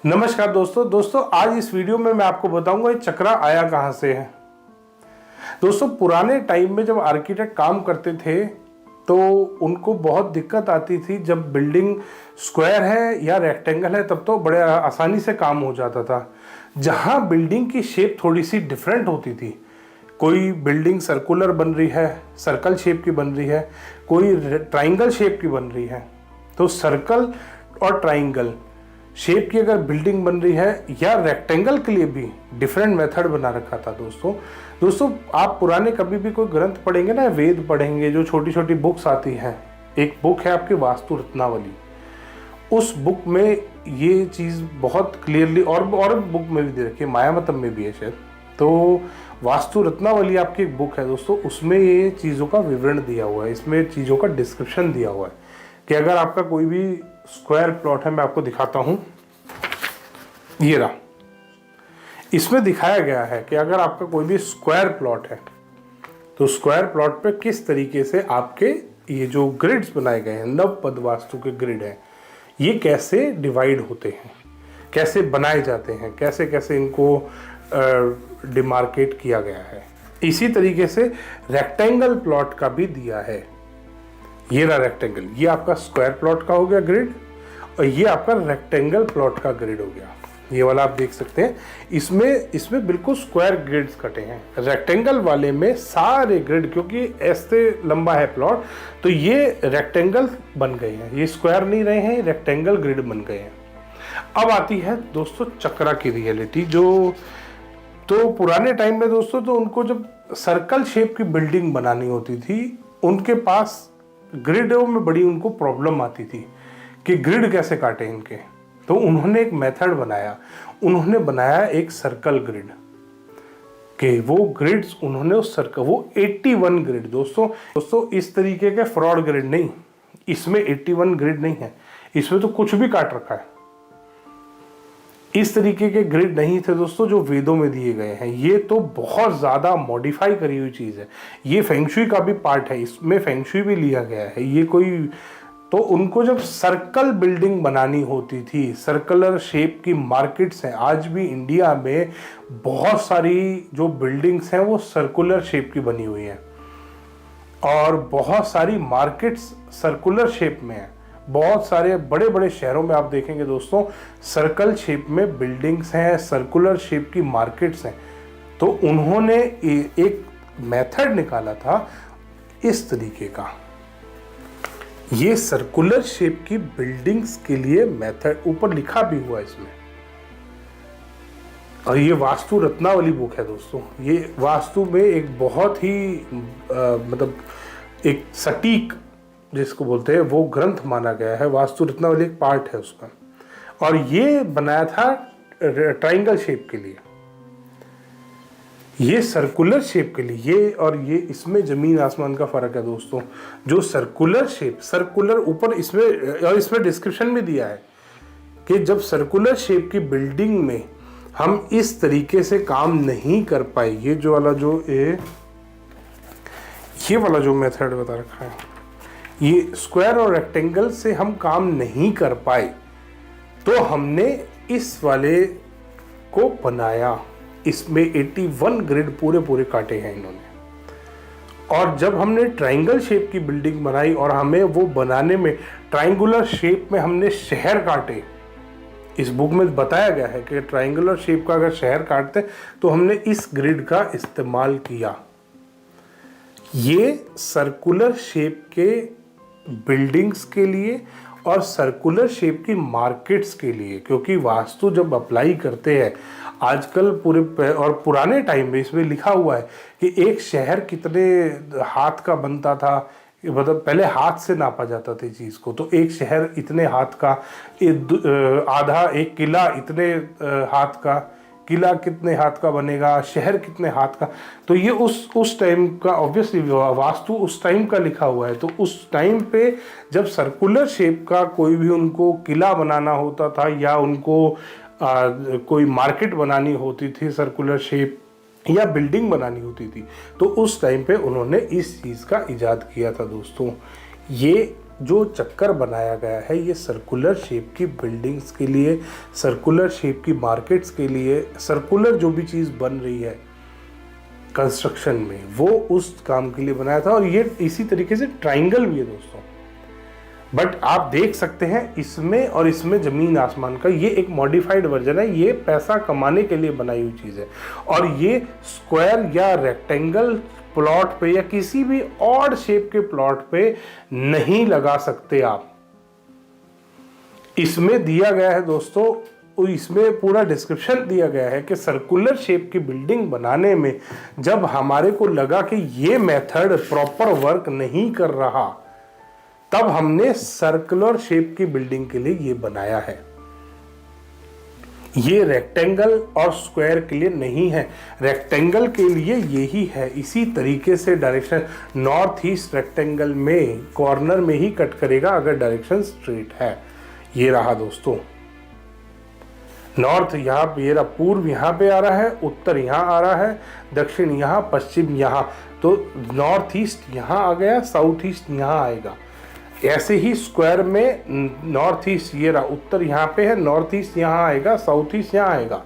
नमस्कार दोस्तों आज इस वीडियो में मैं आपको बताऊंगा ये चक्रा आया कहां से है। दोस्तों पुराने टाइम में जब आर्किटेक्ट काम करते थे तो उनको बहुत दिक्कत आती थी। जब बिल्डिंग स्क्वायर है या रेक्टेंगल है तब तो बड़े आसानी से काम हो जाता था। जहां बिल्डिंग की शेप थोड़ी सी डिफरेंट होती थी, कोई बिल्डिंग सर्कुलर बन रही है, सर्कल शेप की बन रही है, कोई ट्राइंगल शेप की बन रही है, तो सर्कल और ट्राइंगल शेप की अगर बिल्डिंग बन रही है या रेक्टेंगल के लिए भी डिफरेंट मेथड बना रखा था। दोस्तों आप पुराने कभी भी कोई ग्रंथ पढ़ेंगे ना, वेद पढ़ेंगे, जो छोटी छोटी बुक्स आती हैं, एक बुक है आपकी वास्तु रत्नावली, उस बुक में ये चीज़ बहुत क्लियरली और बुक में भी दे रखी है, मायामतम में भी है शायद। तो वास्तु रत्नावली आपकी एक बुक है दोस्तों, उसमें ये चीज़ों का विवरण दिया हुआ है, इसमें चीज़ों का डिस्क्रिप्शन दिया हुआ है कि अगर आपका कोई भी स्क्वायर प्लॉट है, मैं आपको दिखाता हूं, ये रहा, इसमें दिखाया गया है कि अगर आपका कोई भी स्क्वायर प्लॉट है तो स्क्वायर प्लॉट पे किस तरीके से आपके ये जो ग्रिड्स बनाए गए हैं, नवपद वास्तु के ग्रिड हैं, ये कैसे डिवाइड होते हैं, कैसे बनाए जाते हैं, कैसे कैसे इनको डिमार्केट किया गया है। इसी तरीके से रेक्टेंगल प्लॉट का भी दिया है। ये रहा रेक्टेंगल, ये आपका स्क्वायर प्लॉट का हो गया ग्रिड और ये आपका रेक्टेंगल प्लॉट का ग्रिड हो गया। ये वाला आप देख सकते हैं, इसमें बिल्कुल स्क्वायर ग्रिड्स कटे हैं। रेक्टेंगल वाले में सारे ग्रिड, क्योंकि ऐसे लंबा है प्लॉट तो ये रेक्टेंगल बन गए हैं, ये स्क्वायर नहीं रहे हैं, रेक्टेंगल ग्रिड बन गए हैं। अब आती है दोस्तों चक्रा की रियलिटी। तो पुराने टाइम में दोस्तों, तो उनको जब सर्कल शेप की बिल्डिंग बनानी होती थी, उनके पास ग्रिडों में बड़ी उनको प्रॉब्लम आती थी कि ग्रिड कैसे काटे इनके। तो उन्होंने एक मेथड बनाया, उन्होंने बनाया एक सर्कल ग्रिड कि वो ग्रिड्स उन्होंने उस सर्कल, वो 81 ग्रिड दोस्तों इस तरीके के फ्रॉड ग्रिड नहीं, इसमें 81 ग्रिड नहीं है, इसमें तो कुछ भी काट रखा है। इस तरीके के ग्रिड नहीं थे दोस्तों जो वेदों में दिए गए हैं। ये तो बहुत ज़्यादा मॉडिफाई करी हुई चीज़ है, ये फेंगशुई का भी पार्ट है, इसमें फेंगशुई भी लिया गया है। ये कोई, तो उनको जब सर्कल बिल्डिंग बनानी होती थी, सर्कुलर शेप की मार्केट्स हैं, आज भी इंडिया में बहुत सारी जो बिल्डिंग्स हैं वो सर्कुलर शेप की बनी हुई हैं और बहुत सारी मार्केट्स सर्कुलर शेप में हैं। बहुत सारे बड़े बड़े शहरों में आप देखेंगे दोस्तों, सर्कल शेप में बिल्डिंग्स हैं, सर्कुलर शेप की मार्केट्स हैं। तो उन्होंने एक मेथड निकाला था इस तरीके का, ये सर्कुलर शेप की बिल्डिंग्स के लिए मेथड ऊपर लिखा भी हुआ है इसमें। और ये वास्तु रत्नावली बुक है दोस्तों। ये वास्तु में एक बहुत ही मतलब एक सटीक, जिसको बोलते हैं, वो ग्रंथ माना गया है। वास्तु रत्नावली एक पार्ट है उसका, और ये बनाया था ट्राइंगल शेप के लिए, ये सर्कुलर शेप के लिए। ये और ये, इसमें जमीन आसमान का फर्क है दोस्तों। जो सर्कुलर शेप, सर्कुलर ऊपर इसमें, और इसमें डिस्क्रिप्शन भी दिया है कि जब सर्कुलर शेप की बिल्डिंग में हम इस तरीके से काम नहीं कर पाए, ये जो वाला ये वाला जो मेथड बता रखा है, ये स्क्वायर और रेक्टेंगल से हम काम नहीं कर पाए, तो हमने इस वाले को बनाया। इसमें 81 ग्रिड पूरे काटे हैं इन्होंने। और जब हमने ट्रायंगल शेप की बिल्डिंग बनाई और हमें वो बनाने में ट्रायंगुलर शेप में हमने शहर काटे, इस बुक में बताया गया है कि ट्रायंगुलर शेप का अगर शहर काटते तो हमने इस ग्रिड का इस्तेमाल किया। ये सर्कुलर शेप के बिल्डिंग्स के लिए और सर्कुलर शेप की मार्केट्स के लिए, क्योंकि वास्तु जब अप्लाई करते हैं आजकल पूरे, और पुराने टाइम में इसमें लिखा हुआ है कि एक शहर कितने हाथ का बनता था, मतलब पहले हाथ से नापा जाता था चीज़ को, तो एक शहर इतने हाथ का, आधा एक किला इतने हाथ का, किला कितने हाथ का बनेगा, शहर कितने हाथ का। तो ये उस टाइम का, ऑब्वियसली वास्तु उस टाइम का लिखा हुआ है। तो उस टाइम पे जब सर्कुलर शेप का कोई भी उनको किला बनाना होता था या उनको कोई मार्केट बनानी होती थी, सर्कुलर शेप या बिल्डिंग बनानी होती थी, तो उस टाइम पे उन्होंने इस चीज़ का इजाद किया था दोस्तों। ये जो चक्कर बनाया गया है ये सर्कुलर शेप की बिल्डिंग्स के लिए, सर्कुलर शेप की मार्केट्स के लिए, सर्कुलर जो भी चीज़ बन रही है कंस्ट्रक्शन में वो उस काम के लिए बनाया था। और ये इसी तरीके से ट्राइंगल भी है दोस्तों, बट आप देख सकते हैं इसमें और इसमें जमीन आसमान का। ये एक मॉडिफाइड वर्जन है, ये पैसा कमाने के लिए बनाई हुई चीज़ है। और ये स्क्वायर या रेक्टेंगल प्लॉट पे या किसी भी ऑड शेप के प्लॉट पे नहीं लगा सकते आप। इसमें दिया गया है दोस्तों, इसमें पूरा डिस्क्रिप्शन दिया गया है कि सर्कुलर शेप की बिल्डिंग बनाने में जब हमारे को लगा कि ये मेथड प्रॉपर वर्क नहीं कर रहा, तब हमने सर्कुलर शेप की बिल्डिंग के लिए ये बनाया है। ये रेक्टेंगल और स्क्वायर के लिए नहीं है, रेक्टेंगल के लिए यही है। इसी तरीके से डायरेक्शन नॉर्थ ईस्ट रेक्टेंगल में कॉर्नर में ही कट करेगा अगर डायरेक्शन स्ट्रेट है। ये रहा दोस्तों, नॉर्थ यहाँ पे, ये रहा पूर्व यहाँ पे आ रहा है, उत्तर यहाँ आ रहा है, दक्षिण यहाँ, पश्चिम यहाँ। तो नॉर्थ ईस्ट यहाँ आ गया, साउथ ईस्ट यहाँ आएगा। ऐसे ही स्क्वायर में नॉर्थ ईस्ट, ये रहा उत्तर यहाँ पे है, नॉर्थ ईस्ट यहाँ आएगा, साउथ ईस्ट यहाँ आएगा।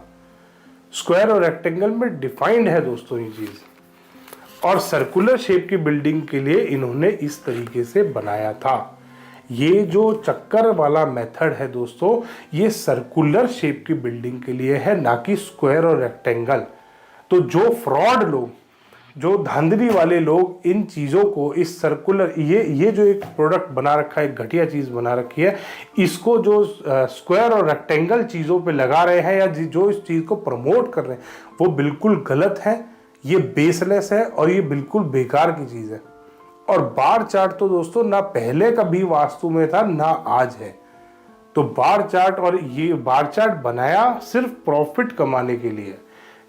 स्क्वायर और रेक्टेंगल में डिफाइंड है दोस्तों ये चीज। और सर्कुलर शेप की बिल्डिंग के लिए इन्होंने इस तरीके से बनाया था। ये जो चक्कर वाला मेथड है दोस्तों, ये सर्कुलर शेप की बिल्डिंग के लिए है, ना कि स्क्वायर और रेक्टेंगल। तो जो फ्रॉड लोग, जो धांधली वाले लोग इन चीज़ों को, इस सर्कुलर, ये जो एक प्रोडक्ट बना रखा है, एक घटिया चीज़ बना रखी है, इसको जो स्क्वायर और रेक्टेंगल चीज़ों पे लगा रहे हैं या जो इस चीज़ को प्रमोट कर रहे हैं, वो बिल्कुल गलत है, ये बेसलेस है और ये बिल्कुल बेकार की चीज़ है। और बार चार्ट तो दोस्तों ना पहले कभी वास्तु में था ना आज है। तो बार चार्ट, और ये बार चार्ट बनाया सिर्फ प्रॉफिट कमाने के लिए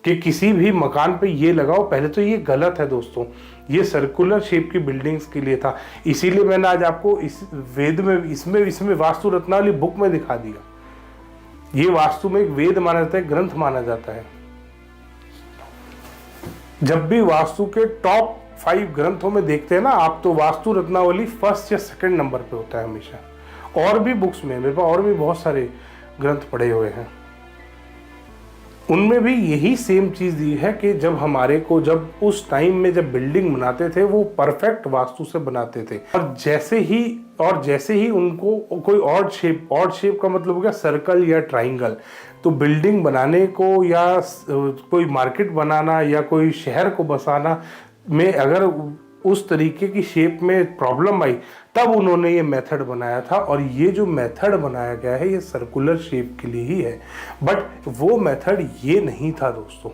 कि किसी भी मकान पे ये लगाओ, पहले तो ये गलत है दोस्तों। ये सर्कुलर शेप की बिल्डिंग्स के लिए था। इसीलिए मैंने आज आपको इस वेद में, इसमें वास्तु रत्नावली बुक में दिखा दिया। ये वास्तु में एक वेद माना जाता है, ग्रंथ माना जाता है। जब भी वास्तु के टॉप 5 ग्रंथों में देखते हैं ना आप, तो वास्तु रत्नावली फर्स्ट या सेकंड नंबर पे होता है हमेशा। और भी बुक्स में, मेरे पास और भी बहुत सारे ग्रंथ पढ़े हुए हैं, उनमें भी यही सेम चीज़ दी है कि जब हमारे को, जब उस टाइम में जब बिल्डिंग बनाते थे वो परफेक्ट वास्तु से बनाते थे। और जैसे ही उनको कोई ऑड शेप का मतलब हो गया सर्कल या ट्राइंगल, तो बिल्डिंग बनाने को या कोई मार्केट बनाना या कोई शहर को बसाना में अगर उस तरीके की शेप में प्रॉब्लम आई, तब उन्होंने ये मेथड बनाया था। और ये जो मेथड बनाया गया है ये सर्कुलर शेप के लिए ही है, बट वो मेथड ये नहीं था दोस्तों।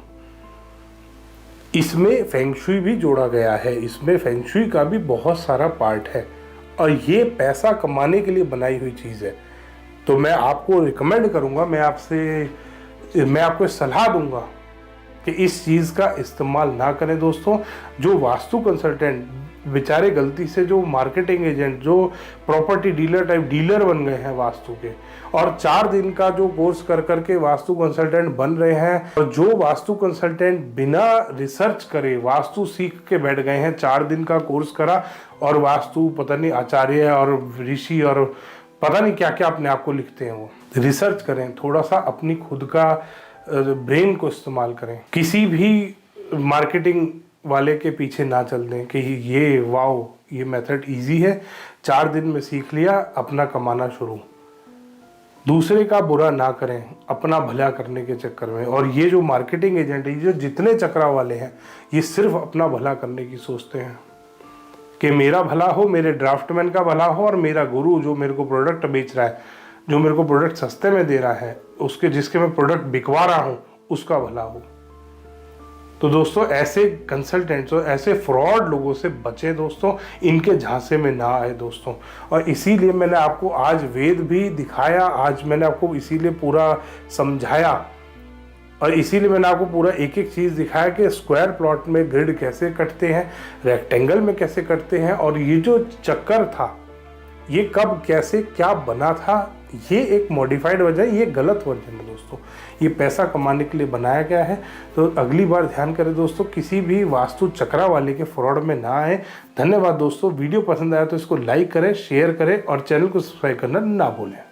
इसमें फेंग शुई भी जोड़ा गया है, इसमें फेंग शुई का भी बहुत सारा पार्ट है, और ये पैसा कमाने के लिए बनाई हुई चीज़ है। तो मैं आपको रिकमेंड करूँगा, मैं आपको सलाह दूंगा कि इस चीज़ का इस्तेमाल ना करें दोस्तों। जो वास्तु कंसल्टेंट बेचारे गलती से, जो मार्केटिंग एजेंट, जो प्रॉपर्टी डीलर टाइप डीलर बन गए हैं वास्तु के, और 4 दिन का जो कोर्स कर करके वास्तु कंसल्टेंट बन रहे हैं, और जो वास्तु कंसल्टेंट बिना रिसर्च करे वास्तु सीख के बैठ गए हैं, 4 दिन का कोर्स करा और वास्तु पता नहीं आचार्य और ऋषि और पता नहीं क्या क्या अपने आप को लिखते हैं। वो रिसर्च करें, थोड़ा सा अपनी खुद का ब्रेन को इस्तेमाल करें। किसी भी मार्केटिंग वाले के पीछे ना चल दें कि ये वाओ ये मेथड इजी है, 4 दिन में सीख लिया, अपना कमाना शुरू। दूसरे का बुरा ना करें अपना भला करने के चक्कर में। और ये जो मार्केटिंग एजेंट है, ये जितने चक्रा वाले हैं, ये सिर्फ अपना भला करने की सोचते हैं कि मेरा भला हो, मेरे ड्राफ्टमैन का भला हो, और मेरा गुरु जो मेरे को प्रोडक्ट बेच रहा है, जो मेरे को प्रोडक्ट सस्ते में दे रहा है, उसके जिसके मैं प्रोडक्ट बिकवा रहा हूँ, उसका भला हो। तो दोस्तों ऐसे कंसल्टेंट्स और ऐसे फ्रॉड लोगों से बचें दोस्तों, इनके झांसे में ना आए दोस्तों। और इसीलिए मैंने आपको आज वेद भी दिखाया, आज मैंने आपको इसीलिए पूरा समझाया, और इसीलिए मैंने आपको पूरा एक एक चीज़ दिखाया कि स्क्वायर प्लॉट में ग्रिड कैसे कटते हैं, रेक्टेंगल में कैसे कटते हैं, और ये जो चक्कर था ये कब कैसे क्या बना था, ये एक मॉडिफाइड वर्जन, ये गलत वर्जन है दोस्तों। दोस्तों, ये पैसा कमाने के लिए बनाया गया है। तो अगली बार ध्यान करें दोस्तों, किसी भी वास्तु चक्रा वाले के फ्रॉड में ना आए। धन्यवाद दोस्तों। वीडियो पसंद आया तो इसको लाइक करें, शेयर करें और चैनल को सब्सक्राइब करना ना भूलें।